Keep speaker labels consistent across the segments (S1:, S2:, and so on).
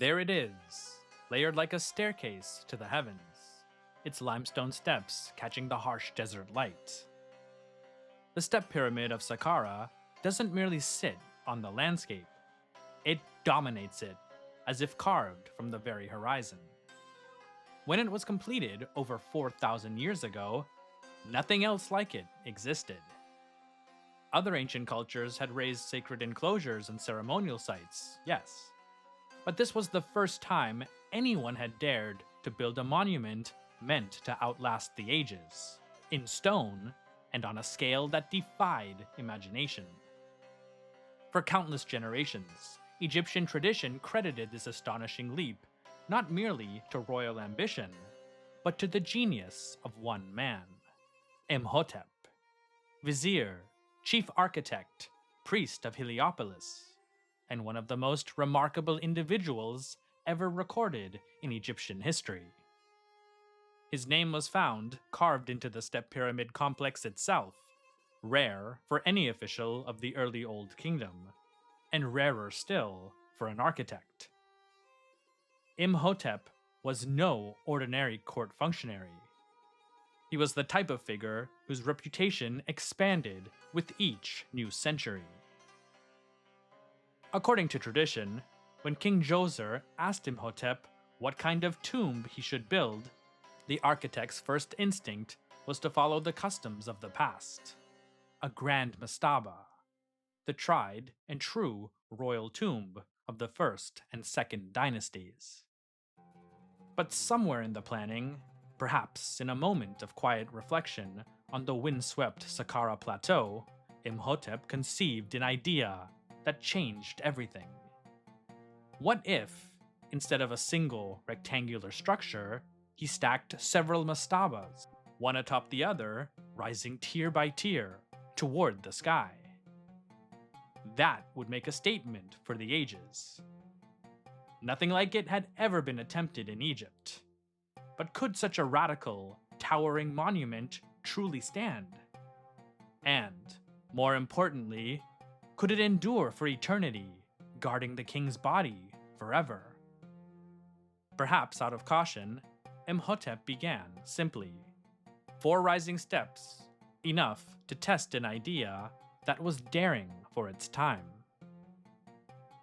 S1: There it is, layered like a staircase to the heavens, its limestone steps catching the harsh desert light. The step pyramid of Saqqara doesn't merely sit on the landscape, it dominates it, as if carved from the very horizon. When it was completed over 4,000 years ago, nothing else like it existed. Other ancient cultures had raised sacred enclosures and ceremonial sites, yes. But this was the first time anyone had dared to build a monument meant to outlast the ages, in stone and on a scale that defied imagination. For countless generations, Egyptian tradition credited this astonishing leap not merely to royal ambition, but to the genius of one man, Imhotep, vizier, chief architect, priest of Heliopolis, and one of the most remarkable individuals ever recorded in Egyptian history. His name was found carved into the step pyramid complex itself, rare for any official of the early Old Kingdom, and rarer still for an architect. Imhotep was no ordinary court functionary. He was the type of figure whose reputation expanded with each new century. According to tradition, when King Djoser asked Imhotep what kind of tomb he should build, the architect's first instinct was to follow the customs of the past. A grand mastaba, the tried and true royal tomb of the first and second dynasties. But somewhere in the planning, perhaps in a moment of quiet reflection on the windswept Saqqara plateau, Imhotep conceived an idea that changed everything. What if, instead of a single rectangular structure, he stacked several mastabas, one atop the other, rising tier by tier toward the sky? That would make a statement for the ages. Nothing like it had ever been attempted in Egypt. But could such a radical, towering monument truly stand? And, more importantly, could it endure for eternity, guarding the king's body forever? Perhaps out of caution, Imhotep began simply. 4 rising steps, enough to test an idea that was daring for its time.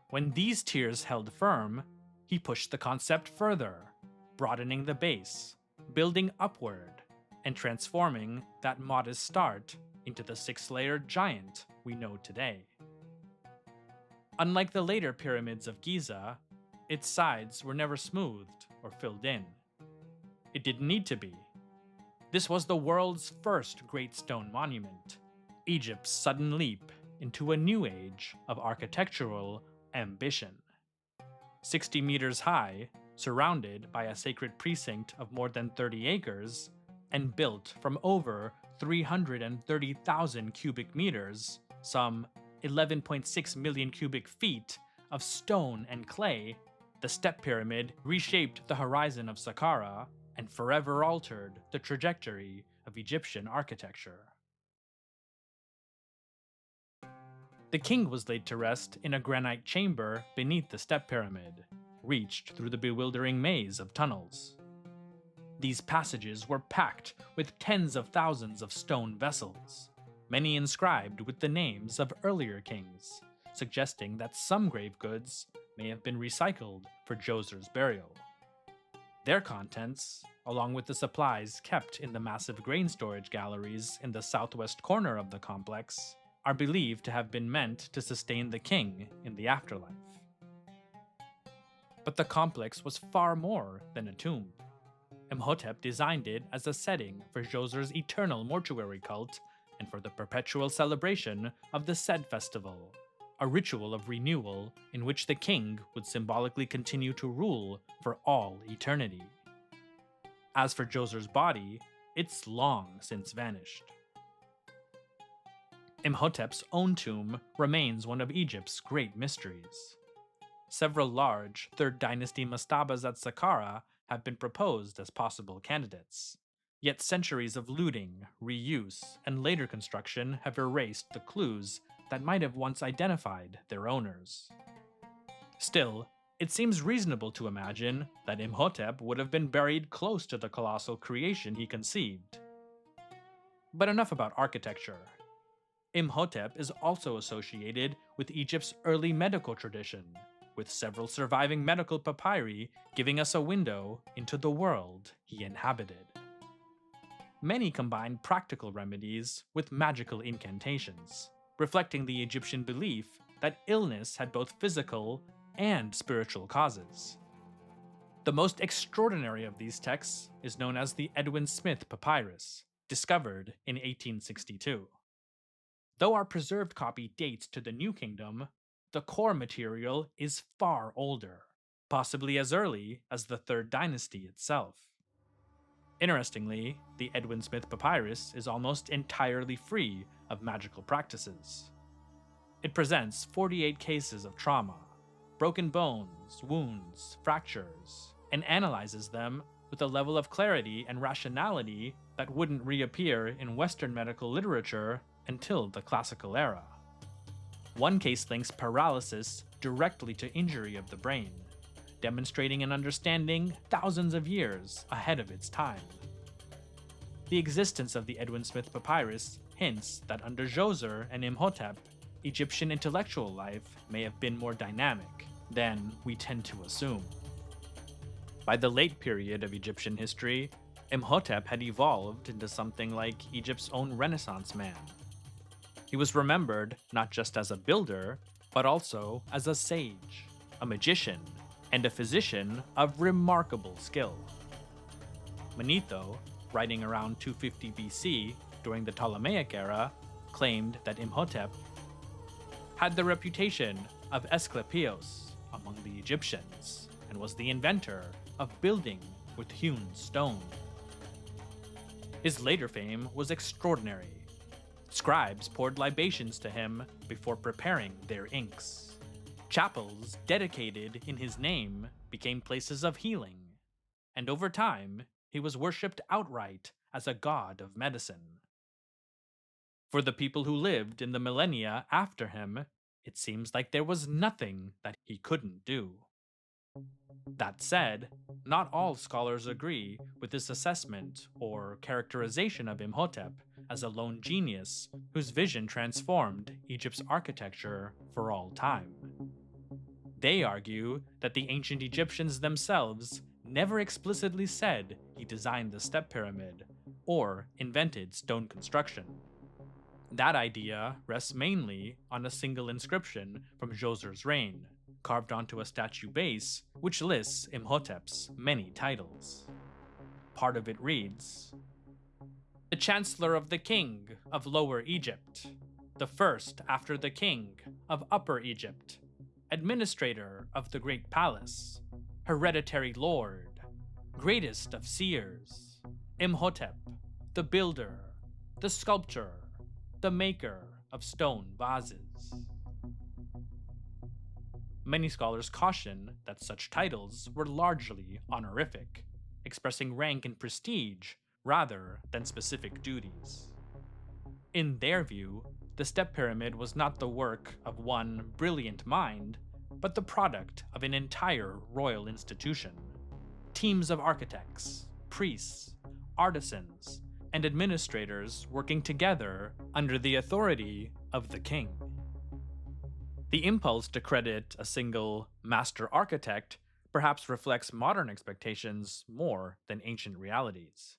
S1: When these tiers held firm, he pushed the concept further, broadening the base, building upward, and transforming that modest start into the 6-layered giant we know today. Unlike the later pyramids of Giza, its sides were never smoothed or filled in. It didn't need to be. This was the world's first great stone monument, Egypt's sudden leap into a new age of architectural ambition. 60 meters high, surrounded by a sacred precinct of more than 30 acres, and built from over 330,000 cubic meters, some 11.6 million cubic feet of stone and clay, the step pyramid reshaped the horizon of Saqqara and forever altered the trajectory of Egyptian architecture. The king was laid to rest in a granite chamber beneath the step pyramid, reached through the bewildering maze of tunnels. These passages were packed with tens of thousands of stone vessels, many inscribed with the names of earlier kings, suggesting that some grave goods may have been recycled for Djoser's burial. Their contents, along with the supplies kept in the massive grain storage galleries in the southwest corner of the complex, are believed to have been meant to sustain the king in the afterlife. But the complex was far more than a tomb. Imhotep designed it as a setting for Djoser's eternal mortuary cult and for the perpetual celebration of the Sed Festival, a ritual of renewal in which the king would symbolically continue to rule for all eternity. As for Djoser's body, it's long since vanished. Imhotep's own tomb remains one of Egypt's great mysteries. Several large 3rd Dynasty mastabas at Saqqara have been proposed as possible candidates, yet centuries of looting, reuse, and later construction have erased the clues that might have once identified their owners. Still, It seems reasonable to imagine that Imhotep would have been buried close to the colossal creation he conceived. But enough about architecture. Imhotep is also associated with Egypt's early medical tradition, with several surviving medical papyri giving us a window into the world he inhabited. Many combined practical remedies with magical incantations, reflecting the Egyptian belief that illness had both physical and spiritual causes. The most extraordinary of these texts is known as the Edwin Smith Papyrus, discovered in 1862. Though our preserved copy dates to the New Kingdom, the core material is far older, possibly as early as the Third Dynasty itself. Interestingly, the Edwin Smith Papyrus is almost entirely free of magical practices. It presents 48 cases of trauma, broken bones, wounds, fractures, and analyzes them with a level of clarity and rationality that wouldn't reappear in Western medical literature until the classical era. One case links paralysis directly to injury of the brain, demonstrating an understanding thousands of years ahead of its time. The existence of the Edwin Smith Papyrus hints that under Djoser and Imhotep, Egyptian intellectual life may have been more dynamic than we tend to assume. By the late period of Egyptian history, Imhotep had evolved into something like Egypt's own Renaissance man. He was remembered not just as a builder, but also as a sage, a magician, and a physician of remarkable skill. Manetho, writing around 250 BC during the Ptolemaic era, claimed that Imhotep had the reputation of Asclepios among the Egyptians and was the inventor of building with hewn stone. His later fame was extraordinary. Scribes poured libations to him before preparing their inks. Chapels dedicated in his name became places of healing, and over time, he was worshipped outright as a god of medicine. For the people who lived in the millennia after him, it seems like there was nothing that he couldn't do. That said, not all scholars agree with this assessment or characterization of Imhotep as a lone genius whose vision transformed Egypt's architecture for all time. They argue that the ancient Egyptians themselves never explicitly said he designed the step pyramid or invented stone construction. That idea rests mainly on a single inscription from Djoser's reign, carved onto a statue base which lists Imhotep's many titles. Part of it reads, "The Chancellor of the King of Lower Egypt, the first after the King of Upper Egypt, Administrator of the Great Palace, Hereditary Lord, Greatest of Seers, Imhotep, the Builder, the Sculptor, the Maker of Stone Vases." Many scholars caution that such titles were largely honorific, expressing rank and prestige rather than specific duties. In their view, the step pyramid was not the work of one brilliant mind, but the product of an entire royal institution. Teams of architects, priests, artisans, and administrators working together under the authority of the king. The impulse to credit a single master architect perhaps reflects modern expectations more than ancient realities.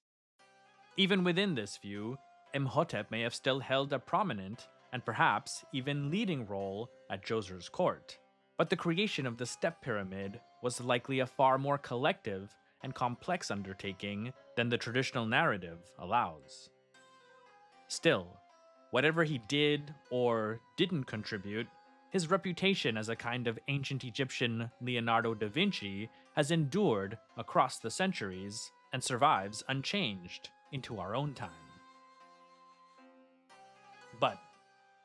S1: Even within this view, Imhotep may have still held a prominent and perhaps even leading role at Djoser's court, but the creation of the step pyramid was likely a far more collective and complex undertaking than the traditional narrative allows. Still, whatever he did or didn't contribute, his reputation as a kind of ancient Egyptian Leonardo da Vinci has endured across the centuries and survives unchanged into our own time. But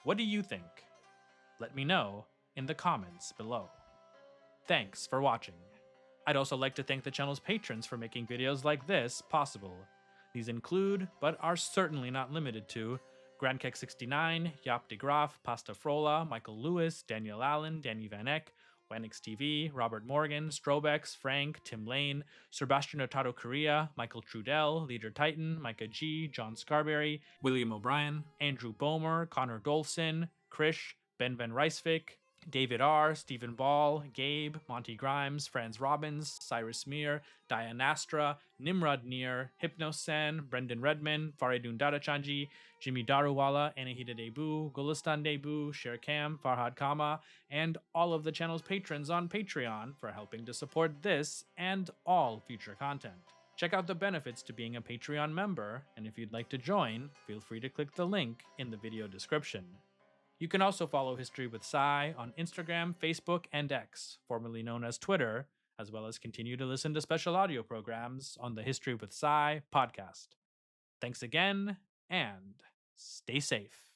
S1: what do you think? Let me know in the comments below. Thanks for watching. I'd also like to thank the channel's patrons for making videos like this possible. These include, but are certainly not limited to, GrandKek69, Yap de Graaf, Pasta Frola, Michael Lewis, Daniel Allen, Danny Van Eck, Wenix TV, Robert Morgan, Strobex, Frank, Tim Lane, Sebastian Otato Correa, Michael Trudell, Leader Titan, Micah G, John Scarberry, William O'Brien, Andrew Bomer, Connor Dolson, Krish, Ben Van Rysvik, David R., Stephen Ball, Gabe, Monty Grimes, Franz Robbins, Cyrus Mir, Diane Astra, Nimrod Nir, Hypnosen, Brendan Redman, Faridun Dadachanji, Jimmy Daruwala, Anahita Debu, Gulistan Debu, Sher Kam, Farhad Kama, and all of the channel's patrons on Patreon for helping to support this and all future content. Check out the benefits to being a Patreon member, and if you'd like to join, feel free to click the link in the video description. You can also follow History with Sai on Instagram, Facebook, and X, formerly known as Twitter, as well as continue to listen to special audio programs on the History with Sai podcast. Thanks again, and stay safe.